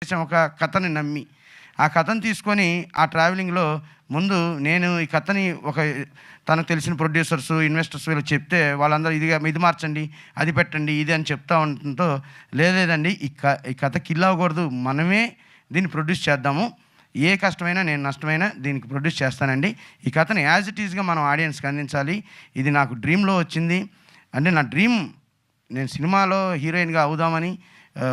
ఒక కథని నమ్మి ఆ కథను తీసుకొని ఆ ట్రావెలింగ్లో ముందు నేను ఈ కథని ఒక తనకు తెలిసిన ప్రొడ్యూసర్స్ ఇన్వెస్టర్స్ వీళ్ళు చెప్తే వాళ్ళందరూ ఇది మార్చండి, అది పెట్టండి, ఇది అని చెప్తా ఉండటంతో లేదండి ఈ కథ కిల్ అవ్వకూడదు, మనమే దీన్ని ప్రొడ్యూస్ చేద్దాము, ఏ కష్టమైనా నేను నష్టమైనా దీనికి ప్రొడ్యూస్ చేస్తానండి, ఈ కథని యాజ్ ఇట్ ఈస్గా మనం ఆడియన్స్కి అందించాలి, ఇది నాకు డ్రీమ్లో వచ్చింది, అంటే నా డ్రీమ్ నేను సినిమాలో హీరోయిన్గా అవుదామని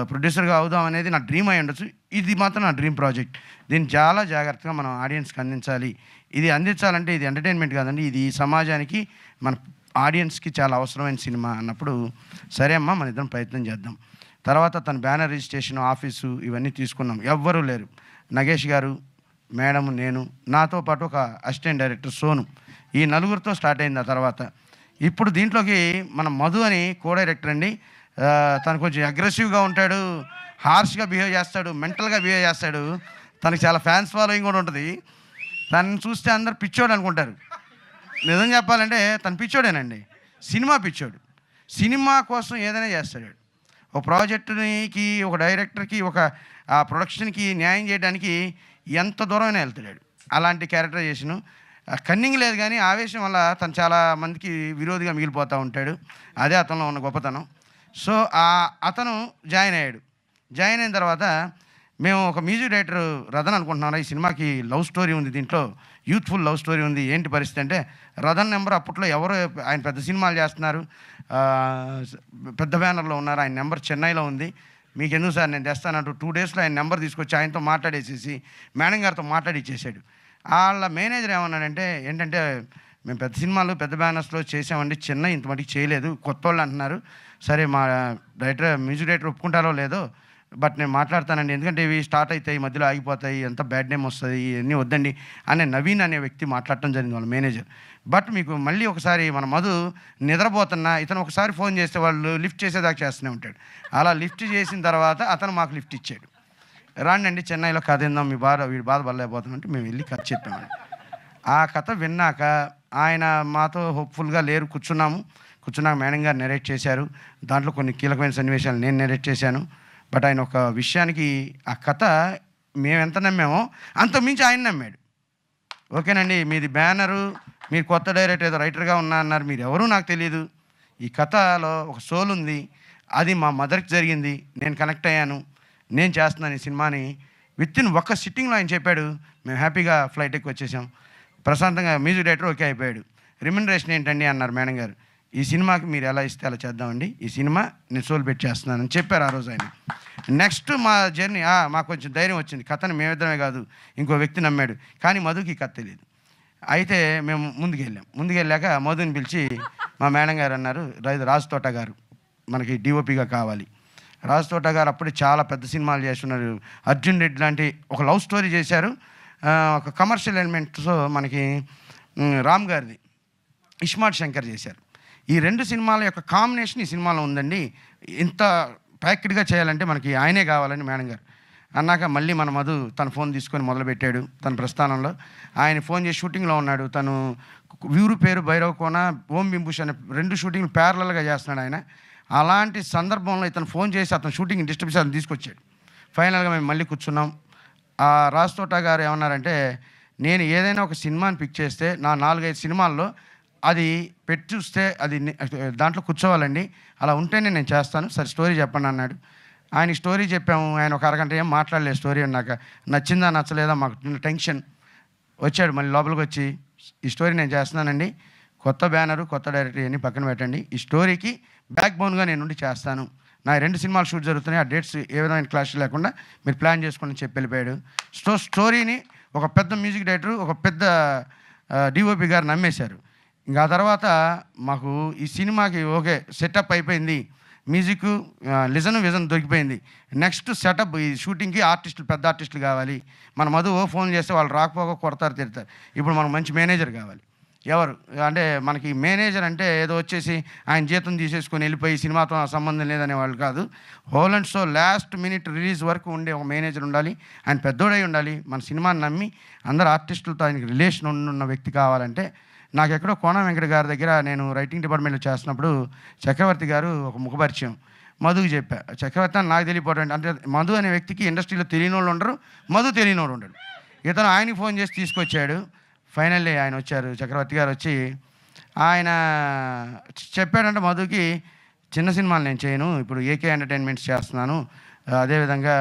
ప్రొడ్యూసర్గా అవుదాం అనేది నా డ్రీమ్ అయి ఉండొచ్చు, ఇది మాత్రం నా డ్రీమ్ ప్రాజెక్ట్, దీన్ని చాలా జాగ్రత్తగా మనం ఆడియన్స్కి అందించాలి, ఇది అందించాలంటే ఇది ఎంటర్టైన్మెంట్ కాదండి, ఇది సమాజానికి మన ఆడియన్స్కి చాలా అవసరమైన సినిమా అన్నప్పుడు సరే అమ్మా మన ఇద్దరం ప్రయత్నం చేద్దాం. తర్వాత తన బ్యానర్ రిజిస్ట్రేషన్ ఆఫీసు ఇవన్నీ తీసుకున్నాం. ఎవ్వరూ లేరు, నగేష్ గారు, మేడం, నేను, నాతో పాటు ఒక అసిస్టెంట్ డైరెక్టర్ సోను, ఈ నలుగురితో స్టార్ట్ అయింది. ఆ తర్వాత ఇప్పుడు దీంట్లోకి మన మధు అని కో డైరెక్టర్ అండి. తను కొంచెం అగ్రెసివ్గా ఉంటాడు, హార్ష్గా బిహేవ్ చేస్తాడు, మెంటల్గా బిహేవ్ చేస్తాడు, తనకి చాలా ఫ్యాన్స్ ఫాలోయింగ్ కూడా ఉంటుంది. తనని చూస్తే అందరు పిచ్చోడు అనుకుంటారు. నిజం చెప్పాలంటే తను పిచ్చోడేనండి, సినిమా పిచ్చోడు, సినిమా కోసం ఏదైనా చేస్తాడు. ఒక ప్రాజెక్టుకి, ఒక డైరెక్టర్కి, ఒక ఆ ప్రొడక్షన్కి న్యాయం చేయడానికి ఎంత దూరమైనా వెళ్తాడు. అలాంటి క్యారెక్టరైజేషను. కన్నింగ్ లేదు కానీ ఆవేశం వల్ల తను చాలా మందికి విరోధిగా మిగిలిపోతూ ఉంటాడు. అదే అతనిలో ఉన్న గొప్పతనం. సో అతను జాయిన్ అయ్యాడు. జాయిన్ అయిన తర్వాత మేము ఒక మ్యూజిక్ డైరెక్టర్ రథన్ అనుకుంటున్నారా, ఈ సినిమాకి లవ్ స్టోరీ ఉంది, దీంట్లో యూత్ఫుల్ లవ్ స్టోరీ ఉంది, ఏంటి పరిస్థితి అంటే రథన్ నెంబర్ అప్పట్లో ఎవరో, ఆయన పెద్ద సినిమాలు చేస్తున్నారు, పెద్ద బ్యానర్లో ఉన్నారు, ఆయన నెంబర్ చెన్నైలో ఉంది, మీకు ఎందుకు సార్ నేను తెస్తానంటూ 2 డేస్లో ఆయన నెంబర్ తీసుకొచ్చి ఆయనతో మాట్లాడేసేసి మేడం గారితో మాట్లాడిచ్చేసాడు. వాళ్ళ మేనేజర్ ఏమన్నాడంటే, ఏంటంటే మేము పెద్ద సినిమాలు పెద్ద బ్యానర్స్లో చేసామండి, చిన్న ఇంత మటుకు చేయలేదు, కొత్త వాళ్ళు అంటున్నారు, సరే మా మ్యూజిక్ డైరెక్టర్ ఒప్పుకుంటారో లేదో బట్ నేను మాట్లాడతానండి, ఎందుకంటే ఇవి స్టార్ట్ అవుతాయి మధ్యలో ఆగిపోతాయి, ఎంత బ్యాడ్ నేమ్ వస్తుంది, ఇవన్నీ వద్దండి అనే నవీన్ అనే వ్యక్తి మాట్లాడటం జరిగింది వాళ్ళ మేనేజర్. బట్ మీకు మళ్ళీ ఒకసారి మన మధు నిద్రపోతున్నా ఇతను ఒకసారి ఫోన్ చేస్తే వాళ్ళు లిఫ్ట్ చేసేదాకా చేస్తూనే ఉంటాడు. అలా లిఫ్ట్ చేసిన తర్వాత అతను మాకు లిఫ్ట్ ఇచ్చాడు, రాండి చెన్నైలో కథ విందాం, వీడి బాధ పడలేకపోతామంటే మేము వెళ్ళి కథ చెప్పామండి. ఆ కథ విన్నాక ఆయన మాతో హోప్ఫుల్గా లేరు, కూర్చున్నాక మేడం గారు నెరేట్ చేశారు. దాంట్లో కొన్ని కీలకమైన సన్నివేశాలు నేను నెరేట్ చేశాను. బట్ ఆయన ఒక విషయానికి ఆ కథ మేము ఎంత నమ్మామో అంత మించి ఆయన నమ్మాడు. ఓకేనండి, మీది బ్యానరు, మీరు కొత్త డైరెక్టర్ ఏదో రైటర్గా ఉన్నా అన్నారు, మీరు ఎవరూ నాకు తెలియదు, ఈ కథలో ఒక సోల్ ఉంది, అది మా మదర్కి జరిగింది, నేను కనెక్ట్ అయ్యాను, నేను చేస్తున్నాను ఈ సినిమాని. వితిన్ ఒక్క సిట్టింగ్లో ఆయన చెప్పాడు. మేము హ్యాపీగా ఫ్లైట్ ఎక్కి వచ్చేసాం. ప్రశాంతంగా మ్యూజిక్ డైరెక్టర్ ఓకే అయిపోయాడు. రిమ్యునరేషన్ ఏంటండి అన్నారు మేడం గారు. ఈ సినిమాకి మీరు ఎలా ఇస్తే అలా చేద్దామండి, ఈ సినిమా నేను సోల్ పెట్టి చేస్తున్నానని చెప్పారు ఆ రోజు ఆయన. నెక్స్ట్ మా జర్నీ మాకు కొంచెం ధైర్యం వచ్చింది, కథని మేమిద్దరమే కాదు ఇంకో వ్యక్తి నమ్మాడు, కానీ మధుకి ఈ కథ తెలియదు. అయితే మేము ముందుకెళ్ళాక మధుని పిలిచి మా మేడం గారు అన్నారు, రాజు తోట గారు మనకి డిఓపిగా కావాలి. రాజు తోట గారు అప్పుడే చాలా పెద్ద సినిమాలు చేస్తున్నారు, అర్జున్ రెడ్డి లాంటి ఒక లవ్ స్టోరీ చేశారు, ఒక కమర్షియల్ ఎలిమెంట్స్తో మనకి రామ్ గారిది ఇస్మార్ట్ శంకర్ చేశారు. ఈ 2 సినిమాల యొక్క కాంబినేషన్ ఈ సినిమాలో ఉందండి, ఇంత ప్యాక్డ్గా చేయాలంటే మనకి ఆయనే కావాలని మేడం గారు అన్నాక మళ్ళీ మన మధు తన ఫోన్ తీసుకొని మొదలుపెట్టాడు. తన ప్రస్థానంలో ఆయన ఫోన్ చేసి షూటింగ్లో ఉన్నాడు. తను ఊరు పేరు భైరవ్ కోన, ఓం బింబుష్ అనే 2 షూటింగ్లు ప్యారలల్గా చేస్తున్నాడు ఆయన. అలాంటి సందర్భంలో ఇతను ఫోన్ చేసి అతను షూటింగ్ డిస్టర్బ్ చేసి తీసుకొచ్చాడు. ఫైనల్గా మేము మళ్ళీ కూర్చున్నాం. ఆ రాజ్ తోట గారు ఏమన్నారంటే, నేను ఏదైనా ఒక సినిమాని పిక్ చేస్తే నా 4-5 సినిమాల్లో అది పెట్టి చూస్తే అది దాంట్లో కూర్చోవాలండి, అలా ఉంటేనే నేను చేస్తాను, సరే స్టోరీ చెప్పండి అన్నాడు. ఆయనకి స్టోరీ చెప్పాము. ఆయన ఒక అరగంట ఏం మాట్లాడలేదు. స్టోరీ అన్నాక నచ్చిందా నచ్చలేదా మాకు టెన్షన్ వచ్చాడు. మళ్ళీ లోపలికి వచ్చి ఈ స్టోరీ నేను చేస్తున్నానండి, కొత్త బ్యానరు కొత్త డైరెక్టర్ అన్నీ పక్కన పెట్టండి, ఈ స్టోరీకి బ్యాక్ బోన్గా నేను ఉండి చేస్తాను, నా 2 సినిమాలు షూట్ జరుగుతున్నాయి, ఆ డేట్స్ ఏ విధమైన క్లాష్ లేకుండా మీరు ప్లాన్ చేసుకోండి చెప్పి వెళ్ళిపోయాడు. స్టోరీని ఒక పెద్ద మ్యూజిక్ డైరెక్టర్, ఒక పెద్ద డిఓపి గారు నమ్మేశారు. ఇంకా ఆ తర్వాత మాకు ఈ సినిమాకి ఓకే సెటప్ అయిపోయింది, మ్యూజిక్ విజన్ దొరికిపోయింది. నెక్స్ట్ సెటప్ ఈ షూటింగ్కి ఆర్టిస్టులు, పెద్ద ఆర్టిస్టులు కావాలి. మన మధు ఫోన్ చేస్తే వాళ్ళు రాకపోక కొడతారు, తిడతారు. ఇప్పుడు మనకు మంచి మేనేజర్ కావాలి. ఎవరు అంటే మనకి మేనేజర్ అంటే ఏదో వచ్చేసి ఆయన జీతం తీసేసుకొని వెళ్ళిపోయి సినిమాతో సంబంధం లేదనే వాళ్ళు కాదు. Whole and so last minute release వరకు ఉండే ఒక మేనేజర్ ఉండాలి. ఆయన పెద్దోడై ఉండాలి. మన సినిమాని నమ్మి అందరు ఆర్టిస్టులతో ఆయనకి రిలేషన్ ఉన్న వ్యక్తి కావాలంటే నాకు ఎక్కడో కోన వెంకట గారి దగ్గర నేను రైటింగ్ డిపార్ట్మెంట్లో చేస్తున్నప్పుడు చక్రవర్తి గారు ఒక ముఖపరిచయం. మధుకి చెప్పా, చక్రవర్తి అని నాకు తెలియపోవడం అంటే మధు అనే వ్యక్తికి ఇండస్ట్రీలో తెలియని వాళ్ళు ఉండరు, మధు తెలియని వాడు ఉండడు. ఇతను ఆయనకి ఫోన్ చేసి తీసుకొచ్చాడు. ఫైనల్లీ ఆయన వచ్చారు, చక్రవర్తి గారు వచ్చి ఆయన చెప్పాడంటే మధుకి, చిన్న సినిమాలు నేను చేయను, ఇప్పుడు ఏకే ఎంటర్టైన్మెంట్స్ చేస్తున్నాను, అదేవిధంగా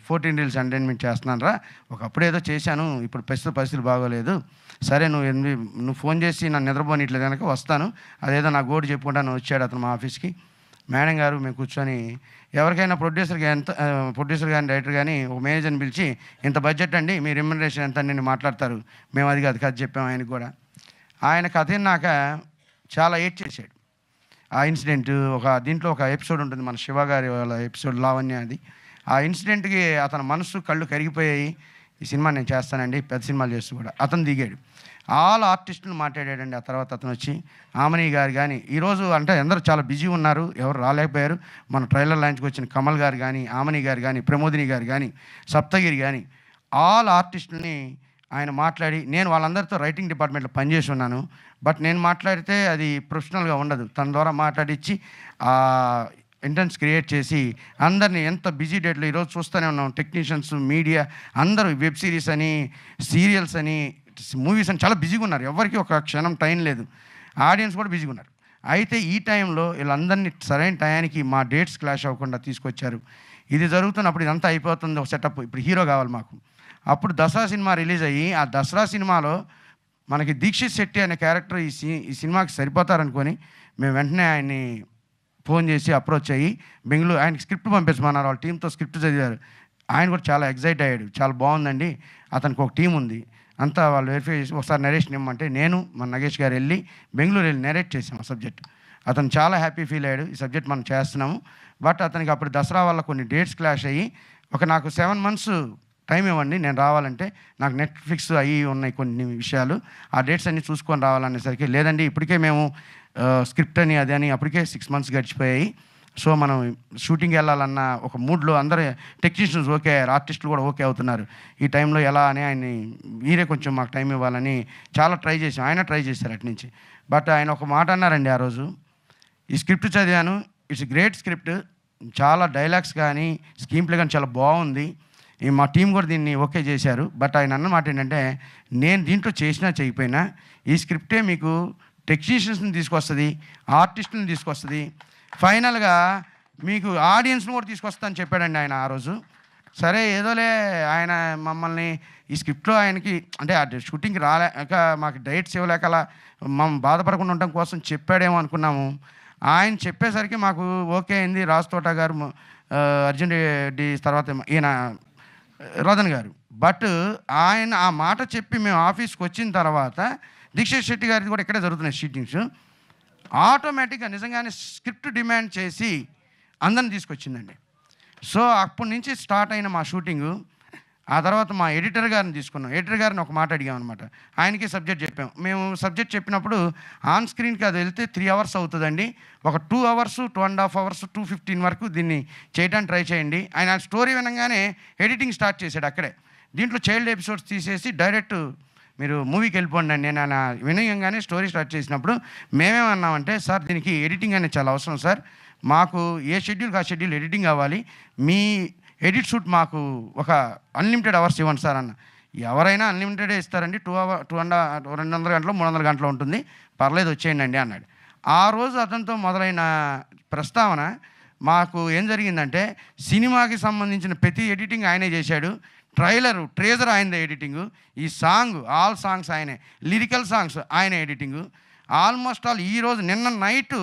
14 రీల్స్ ఎంటర్టైన్మెంట్ చేస్తున్నాను రా, ఒకప్పుడు ఏదో చేశాను, ఇప్పుడు పరిస్థితులు బాగోలేదు, సరే నువ్వు ఫోన్ చేసి నన్ను నిద్రపోనిట్లేదు కనుక వస్తాను, అదేదో నా గోడు చెప్పుకుంటాను. వచ్చాడు అతను మా ఆఫీస్కి. మేడం గారు మేము కూర్చొని ఎవరికైనా ప్రొడ్యూసర్ కానీ డైరెక్టర్ కానీ ఒక మేనేజర్ని పిలిచి, ఇంత బడ్జెట్ అండి, మీ రెమ్యునరేషన్ ఎంత అని మాట్లాడతారు, మేము అది కథ చెప్పాము. ఆయనకు కూడా ఆయన కథ విన్నాక చాలా ఏడ్ చేశాడు. ఆ ఇన్సిడెంట్ దీంట్లో ఒక ఎపిసోడ్ ఉంటుంది, మన శివ గారి వాళ్ళ ఎపిసోడ్ లావణ్య, అది ఆ ఇన్సిడెంట్కి అతని మనసు కళ్ళు కరిగిపోయాయి. ఈ సినిమా నేను చేస్తానండి, పెద్ద సినిమాలు చేస్తూ కూడా అతను దిగాడు. ఆల్ ఆర్టిస్టులు మాట్లాడాడండి. ఆ తర్వాత అతను వచ్చి ఆమని గారు కానీ, ఈరోజు అంటే అందరూ చాలా బిజీ ఉన్నారు, ఎవరు రాలేకపోయారు. మన ట్రైలర్ లాంచ్కి వచ్చిన కమల్ గారు కానీ, ఆమని గారు కానీ, ప్రమోదిని గారు కానీ, సప్తగిరి కానీ, ఆల్ ఆర్టిస్టులని ఆయన మాట్లాడి, నేను వాళ్ళందరితో రైటింగ్ డిపార్ట్మెంట్లో పనిచేసి ఉన్నాను, బట్ నేను మాట్లాడితే అది ప్రొఫెషనల్గా ఉండదు, తన ద్వారా మాట్లాడించి ఇంటెన్స్ క్రియేట్ చేసి అందరినీ ఎంత బిజీ డేట్లో ఈరోజు చూస్తూనే ఉన్నాం. టెక్నీషియన్స్, మీడియా అందరూ వెబ్ సిరీస్ అని, సీరియల్స్ అని, మూవీస్ అని చాలా బిజీగా ఉన్నారు. ఎవరికి ఒక క్షణం టైం లేదు. ఆడియన్స్ కూడా బిజీగా ఉన్నారు. అయితే ఈ టైంలో వీళ్ళందరినీ సరైన టయానికి మా డేట్స్ క్లాష్ అవ్వకుండా తీసుకొచ్చారు. ఇది జరుగుతున్నప్పుడు ఇదంతా అయిపోతుంది, ఒక సెటప్, ఇప్పుడు హీరో కావాలి మాకు. అప్పుడు దసరా సినిమా రిలీజ్ అయ్యి, ఆ దసరా సినిమాలో మనకి దీక్షిత్ శెట్టి అనే క్యారెక్టర్ ఈ సినిమాకి సరిపోతారనుకొని మేము వెంటనే ఆయన్ని ఫోన్ చేసి అప్రోచ్ అయ్యి బెంగళూరు ఆయనకి స్క్రిప్ట్ పంపించమన్నారు. వాళ్ళ టీంతో స్క్రిప్ట్ చదివారు. ఆయన కూడా చాలా ఎగ్జైట్ అయ్యాడు, చాలా బాగుందండి, అతనికి ఒక టీం ఉంది అంతా వాళ్ళు వెరిఫై చేసి ఒకసారి నరేషన్ ఇమ్మంటే నేను మన నగేష్ గారు వెళ్ళి బెంగళూరు వెళ్ళి నరేట్ చేసాం ఆ సబ్జెక్ట్. అతను చాలా హ్యాపీ ఫీల్ అయ్యాడు, ఈ సబ్జెక్ట్ మనం చేస్తున్నాము. బట్ అతనికి అప్పుడు దసరా వల్ల కొన్ని డేట్స్ క్లాష్ అయ్యి, నాకు 7 months టైం ఇవ్వండి నేను రావాలంటే, నాకు నెట్ఫ్లిక్స్ అవి ఉన్నాయి కొన్ని విషయాలు, ఆ డేట్స్ అన్నీ చూసుకొని రావాలనేసరికి, లేదండి ఇప్పటికే మేము స్క్రిప్ట్ అని అది అని అప్పటికే 6 months గడిచిపోయాయి, సో మనం షూటింగ్ వెళ్ళాలన్న ఒక మూడ్లో అందరూ టెక్నీషియన్స్ ఓకే అయ్యారు, ఆర్టిస్టులు కూడా ఓకే అవుతున్నారు. ఈ టైంలో ఎలా అని ఆయన్ని మీరే కొంచెం మాకు టైం ఇవ్వాలని చాలా ట్రై చేసాం. ఆయన ట్రై చేశారు అటు నుంచి. బట్ ఆయన ఒక మాట అన్నారండి ఆ రోజు, ఈ స్క్రిప్ట్ చదివాను, ఇట్స్ గ్రేట్ స్క్రిప్ట్, చాలా డైలాగ్స్ కానీ స్క్రీన్ ప్లే కానీ చాలా బాగుంది, మా టీం కూడా దీన్ని ఓకే చేశారు. బట్ ఆయన అన్న మాట ఏంటంటే, నేను దీంట్లో చేసినా చేయకపోయినా ఈ స్క్రిప్టే మీకు టెక్నీషియన్స్ని తీసుకొస్తుంది, ఆర్టిస్టులను తీసుకొస్తుంది, ఫైనల్గా మీకు ఆడియన్స్ని కూడా తీసుకొస్తా అని చెప్పాడండి ఆయన ఆ రోజు. సరే ఏదోలే, ఆయన మమ్మల్ని ఈ స్క్రిప్ట్లో ఆయనకి అంటే ఆ షూటింగ్కి రాలేక మాకు డైట్స్ ఇవ్వలేక అలా మనం బాధపడకుండా ఉండటం కోసం చెప్పాడేమో అనుకున్నాము. ఆయన చెప్పేసరికి మాకు ఓకే అయింది. రాజ్ గారు, అర్జున్ రెడ్డి, తర్వాత ఈయన రోదన్ గారు. బట్ ఆయన ఆ మాట చెప్పి మేము ఆఫీస్కి వచ్చిన తర్వాత దీక్షిత్ శెట్టి గారిది కూడా ఇక్కడే జరుగుతున్నాయి షూటింగ్స్. ఆటోమేటిక్గా నిజంగానే స్క్రిప్ట్ డిమాండ్ చేసి అందరిని తీసుకొచ్చిందండి. సో అప్పటి నుంచి స్టార్ట్ అయిన మా షూటింగు. ఆ తర్వాత మా ఎడిటర్ గారిని తీసుకున్నాం. ఎడిటర్ గారిని ఒక మాట అడిగామన్నమాట. ఆయనకి సబ్జెక్ట్ చెప్పాం. మేము సబ్జెక్ట్ చెప్పినప్పుడు ఆన్ స్క్రీన్కి అది వెళ్తే 3 hours అవుతుందండి, ఒక 2 hours 2.5 hours 2:15 వరకు దీన్ని చేయడానికి ట్రై చేయండి. ఆయన స్టోరీ వినగానే ఎడిటింగ్ స్టార్ట్ చేశాడు అక్కడే. దీంట్లో చైల్డ్ ఎపిసోడ్స్ తీసేసి డైరెక్ట్ మీరు మూవీకి వెళ్ళిపోండి అని నేను ఆయన వినయంగానే స్టోరీ స్టార్ట్ చేసినప్పుడు మేమేమన్నామంటే, సార్ దీనికి ఎడిటింగ్ అనేది చాలా అవసరం సార్, మాకు ఏ షెడ్యూల్కి ఆ షెడ్యూల్ ఎడిటింగ్ అవ్వాలి, మీ ఎడిట్ షూట్ మాకు ఒక అన్లిమిటెడ్ అవర్స్ ఇవ్వండి సార్ అన్న. ఎవరైనా అన్లిమిటెడే ఇస్తారండి, 200 గంటలు 300 గంటలు ఉంటుంది, పర్లేదు వచ్చేయండి అండి అన్నాడు. ఆ రోజు అతనితో మొదలైన ప్రస్తావన మాకు ఏం జరిగిందంటే, సినిమాకి సంబంధించిన ప్రతి ఎడిటింగ్ ఆయనే చేశాడు. ట్రేజర్ ఆయనదే ఎడిటింగు, ఈ ఆల్ సాంగ్స్ ఆయనే, లిరికల్ సాంగ్స్ ఆయన ఎడిటింగు, ఆల్మోస్ట్ ఆల్ ఈరోజు నిన్న నైట్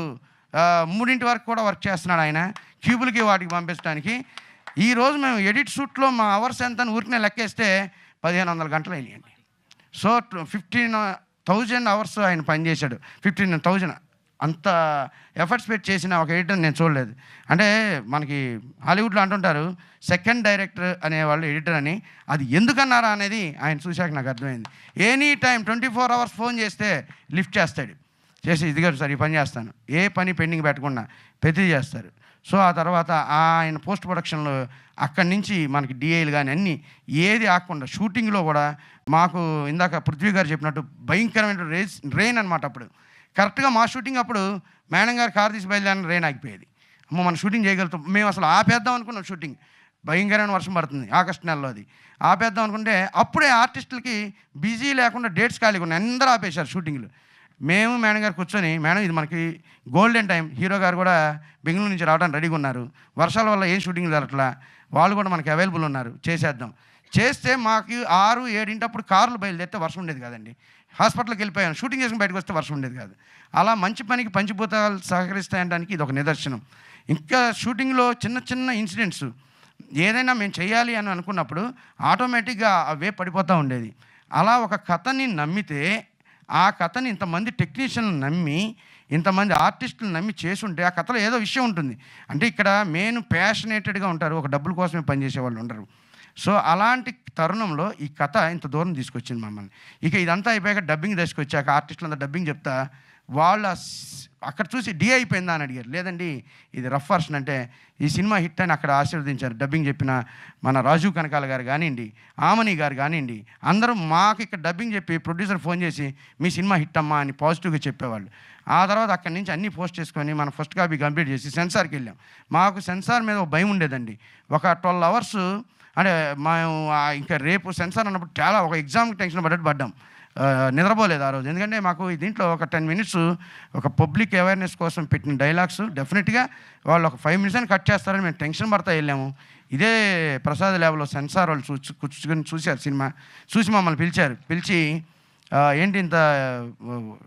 3 వరకు కూడా వర్క్ చేస్తున్నాడు ఆయన, క్యూబులకి వాటికి పంపించడానికి. ఈరోజు మేము ఎడిట్ షూట్లో మా అవర్స్ ఎంత అని ఊరికనే లెక్కేస్తే 1500 గంటలు అయినాయండి. సో 15,000 hours ఆయన పనిచేశాడు. 15,000 అంత ఎఫర్ట్స్ పెట్టి చేసిన ఒక ఎడిటర్ నేను చూడలేదు. అంటే మనకి హాలీవుడ్లో అంటుంటారు సెకండ్ డైరెక్టర్ అనేవాళ్ళు ఎడిటర్ అని, అది ఎందుకన్నారా అనేది ఆయన చూశాక నాకు అర్థమైంది. ఎనీ టైం 24 hours ఫోన్ చేస్తే లిఫ్ట్ చేస్తాడు, చేసి ఇదిగారు సార్ ఈ పని చేస్తాను, ఏ పని పెండింగ్ పెట్టకుండా ప్రతిదీ చేస్తారు. సో ఆ తర్వాత ఆయన పోస్ట్ ప్రొడక్షన్లో అక్కడి నుంచి మనకి డిఐలు కానీ అన్నీ ఏది ఆకుండా షూటింగ్లో కూడా మాకు ఇందాక పృథ్వీ గారు చెప్పినట్టు భయంకరమైన రెయిన్ అనమాట. అప్పుడు కరెక్ట్గా మా షూటింగ్ అప్పుడు మేడం గారు కారు తీసి బయలుదేరిన రెయిన్ ఆగిపోయేది. అమ్మ మనం షూటింగ్ చేయగలుగుతాం. మేము అసలు ఆపేద్దాం అనుకున్నాం షూటింగ్. భయంకరమైన వర్షం పడుతుంది ఆగస్టు నెలలో, అది ఆపేద్దాం అనుకుంటే అప్పుడే ఆర్టిస్టులకి బిజీ లేకుండా డేట్స్ ఖాళీగా ఉన్నాయి, అందరూ ఆపేశారు షూటింగ్లు. మేము మేడం గారు కూర్చొని, మేడం ఇది మనకి గోల్డెన్ టైం, హీరో గారు కూడా బెంగళూరు నుంచి రావడానికి రెడీగా ఉన్నారు, వర్షాల వల్ల ఏం షూటింగ్ జరగట్లా, వాళ్ళు కూడా మనకి అవైలబుల్ ఉన్నారు, చేసేద్దాం. చేస్తే మాకు 6-7 కార్లు బయలుదేరితే వర్షం ఉండేది కాదండి. హాస్పిటల్కి వెళ్ళిపోయాను, షూటింగ్ చేసుకుని బయటకు వస్తే వర్షం ఉండేది కాదు. అలా మంచి పనికి పంచిభూతాలు సహకరిస్తాయనడానికి ఇది ఒక నిదర్శనం. ఇంకా షూటింగ్లో చిన్న చిన్న ఇన్సిడెంట్స్ ఏదైనా మేము చేయాలి అని అనుకున్నప్పుడు ఆటోమేటిక్గా అవే పడిపోతూ ఉండేది. అలా ఒక కథని నమ్మితే, ఆ కథని ఇంతమంది టెక్నీషియన్లు నమ్మి, ఇంతమంది ఆర్టిస్టులు నమ్మి చేసుంటే ఆ కథలో ఏదో విషయం ఉంటుంది. అంటే ఇక్కడ మెయిన్ ప్యాషనేటెడ్గా ఉంటారు, ఒక డబ్బుల కోసమే పనిచేసే వాళ్ళు ఉండరు. సో అలాంటి తరుణంలో ఈ కథ ఇంత దూరం తీసుకొచ్చింది మమ్మల్ని. ఇక ఇదంతా అయిపోయాక డబ్బింగ్ దశకు వచ్చాక ఆర్టిస్టులంతా డబ్బింగ్ చెప్తా, వాళ్ళు అక్కడ చూసి డీ అయిపోయిందా అని అడిగారు. లేదండి ఇది రఫ్ వర్షన్ అంటే, ఈ సినిమా హిట్ అని అక్కడ ఆశీర్వదించారు. డబ్బింగ్ చెప్పిన మన రాజు కనకాల గారు కానివ్వండి, ఆమని గారు కానివ్వండి, అందరూ మాకు ఇక్కడ డబ్బింగ్ చెప్పి ప్రొడ్యూసర్ ఫోన్ చేసి మీ సినిమా హిట్ అమ్మా అని పాజిటివ్గా చెప్పేవాళ్ళు. ఆ తర్వాత అక్కడి నుంచి అన్నీ పోస్ట్ చేసుకొని మనం ఫస్ట్ కాపీ కంప్లీట్ చేసి సెన్సార్కి వెళ్ళాం. మాకు సెన్సార్ మీద ఒక భయం ఉండేదండి. ఒక 12 అవర్స్ అంటే మేము ఇంకా రేపు సెన్సార్ అన్నప్పుడు చాలా ఒక ఎగ్జామ్కి టెన్షన్ పడ్డాం. నిద్రపోలేదు ఆ రోజు. ఎందుకంటే మాకు దీంట్లో ఒక 10 మినిట్స్ ఒక పబ్లిక్ అవేర్నెస్ కోసం పెట్టిన డైలాగ్స్ డెఫినెట్గా వాళ్ళు ఒక 5 మినిట్స్ అని కట్ చేస్తారని మేము టెన్షన్ పడతా వెళ్ళాము. ఇదే ప్రసాద్ ల్యాబ్లో సెన్సార్ వాళ్ళు కూర్చుని చూశారు సినిమా, చూసి మమ్మల్ని పిలిచి ఏంటి ఇంత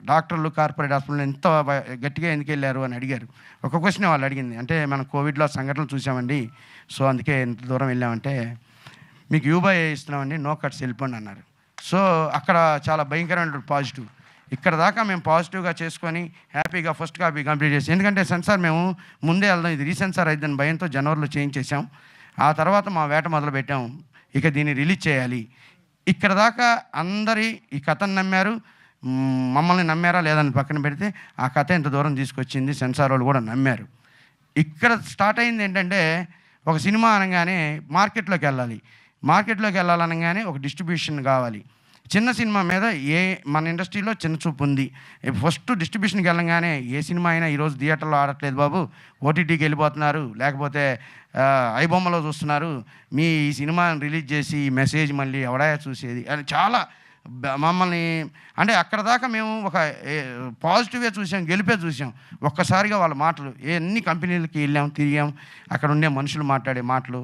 డాక్టర్లు కార్పొరేట్ హాస్పిటల్ ఎంత గట్టిగా ఎందుకు వెళ్ళారు అని అడిగారు. ఒక క్వశ్చన్ వాళ్ళు అడిగింది, అంటే మనం కోవిడ్లో సంఘటనలు చూసామండి, సో అందుకే ఎంత దూరం వెళ్ళామంటే మీకు యూబై ఇస్తున్నామండి, నో కట్స్ వెళ్ళిపోండి అన్నారు. సో అక్కడ చాలా భయంకరమైన పాజిటివ్. ఇక్కడ దాకా మేము పాజిటివ్గా చేసుకొని హ్యాపీగా ఫస్ట్ కాపీ కంప్లీట్ చేసి, ఎందుకంటే సెన్సార్ మేము ముందే వెళ్దాం, ఇది రీసెన్సార్ అయిద్దని భయంతో జనవరిలో చేయించేసాం. ఆ తర్వాత మా వేట మొదలు పెట్టాం, ఇక దీన్ని రిలీజ్ చేయాలి. ఇక్కడ దాకా అందరి ఈ కథను నమ్మారు, మమ్మల్ని నమ్మారా లేదని పక్కన పెడితే ఆ కథ ఎంత దూరం తీసుకొచ్చింది, సెన్సార్ వాళ్ళు కూడా నమ్మారు. ఇక్కడ స్టార్ట్ అయింది ఏంటంటే, ఒక సినిమా అనగానే మార్కెట్లోకి వెళ్ళాలనగానే ఒక డిస్ట్రిబ్యూషన్ కావాలి. చిన్న సినిమా మీద మన ఇండస్ట్రీలో చిన్న చూపు ఉంది. ఫస్ట్ డిస్ట్రిబ్యూషన్కి వెళ్ళగానే ఏ సినిమా అయినా ఈరోజు థియేటర్లో ఆడట్లేదు బాబు, ఓటీటీకి వెళ్ళిపోతున్నారు, లేకపోతే ఐబొమ్మలో చూస్తున్నారు, మీ ఈ సినిమాని రిలీజ్ చేసి ఈ మెసేజ్ మళ్ళీ ఎవడా చూసేది అని చాలా మమ్మల్ని, అంటే అక్కడ దాకా మేము ఒక పాజిటివ్గా చూసాం, గెలిపే చూసాం. ఒక్కసారిగా వాళ్ళ మాటలు, ఎన్ని కంపెనీలకి వెళ్ళాం, తిరిగాం, అక్కడ ఉండే మనుషులు మాట్లాడే మాటలు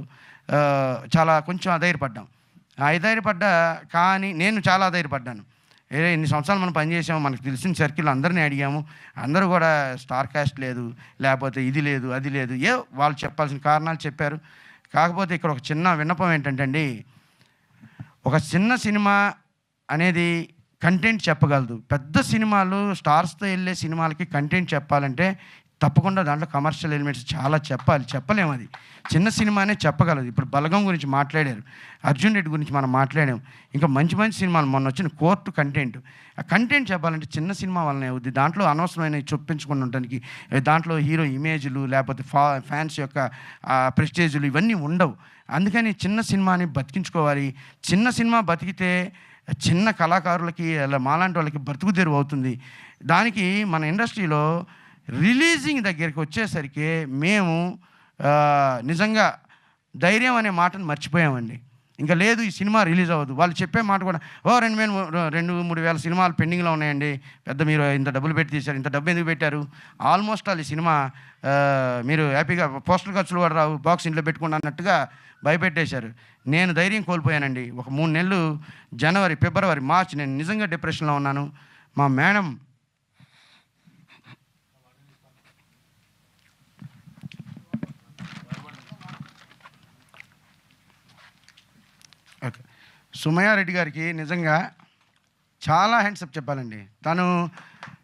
చాలా కొంచెం అధైర్యపడ్డా. కానీ నేను చాలా అధైర్యపడ్డాను. ఇన్ని సంవత్సరాలు మనం పనిచేసాము, మనకు తెలిసిన సర్కిల్ అందరినీ అడిగాము, అందరూ కూడా స్టార్ కాస్ట్ లేదు, లేకపోతే ఇది లేదు అది లేదు, వాళ్ళు చెప్పాల్సిన కారణాలు చెప్పారు. కాకపోతే ఇక్కడ ఒక చిన్న విన్నపం ఏంటంటే అండి, ఒక చిన్న సినిమా అనేది కంటెంట్ చెప్పగలదు. పెద్ద సినిమాలు స్టార్స్తో వెళ్ళే సినిమాలకి కంటెంట్ చెప్పాలంటే తప్పకుండా దాంట్లో కమర్షియల్ ఎలిమెంట్స్ చాలా చెప్పలేము. అది చిన్న సినిమానే చెప్పగలదు. ఇప్పుడు బలగం గురించి మాట్లాడారు, అర్జున్ రెడ్డి గురించి మనం మాట్లాడాం, ఇంకా మంచి సినిమాలు మొన్న వచ్చిన కోర్టు కంటెంట్. ఆ కంటెంట్ చెప్పాలంటే చిన్న సినిమా వల్లనే అవుద్ది. దాంట్లో అనవసరమైన చొప్పించుకుని ఉండడానికి, దాంట్లో హీరో ఇమేజ్లు లేకపోతే ఫ్యాన్స్ యొక్క ప్రెస్టేజ్లు ఇవన్నీ ఉండవు. అందుకని చిన్న సినిమాని బతికించుకోవాలి. చిన్న సినిమా బతికితే చిన్న కళాకారులకి అలా మాలాంటి వాళ్ళకి బ్రతుకు తెరువు అవుతుంది. దానికి మన ఇండస్ట్రీలో రిలీజింగ్ దగ్గరికి వచ్చేసరికి మేము నిజంగా ధైర్యం అనే మాటను మర్చిపోయామండి. ఇంకా లేదు ఈ సినిమా రిలీజ్ అవ్వదు. వాళ్ళు చెప్పే మాట కూడా 2-3 వేల సినిమాలు పెండింగ్లో ఉన్నాయండి, పెద్ద మీరు ఇంత డబ్బులు పెట్టి తీశారు, ఇంత డబ్బు ఎందుకు పెట్టారు, ఆల్మోస్ట్ ఈ సినిమా మీరు హ్యాపీగా పోస్టల్ ఖర్చులు కూడా రావు, బాక్స్ ఇంట్లో పెట్టుకోండి అన్నట్టుగా భయపెట్టేశారు. నేను ధైర్యం కోల్పోయానండి. ఒక 3 నెలలు జనవరి, ఫిబ్రవరి, మార్చ్ నేను నిజంగా డిప్రెషన్లో ఉన్నాను. మా మేడం సుమయారెడ్డి గారికి నిజంగా చాలా హ్యాండ్సప్ చెప్పాలండి. తను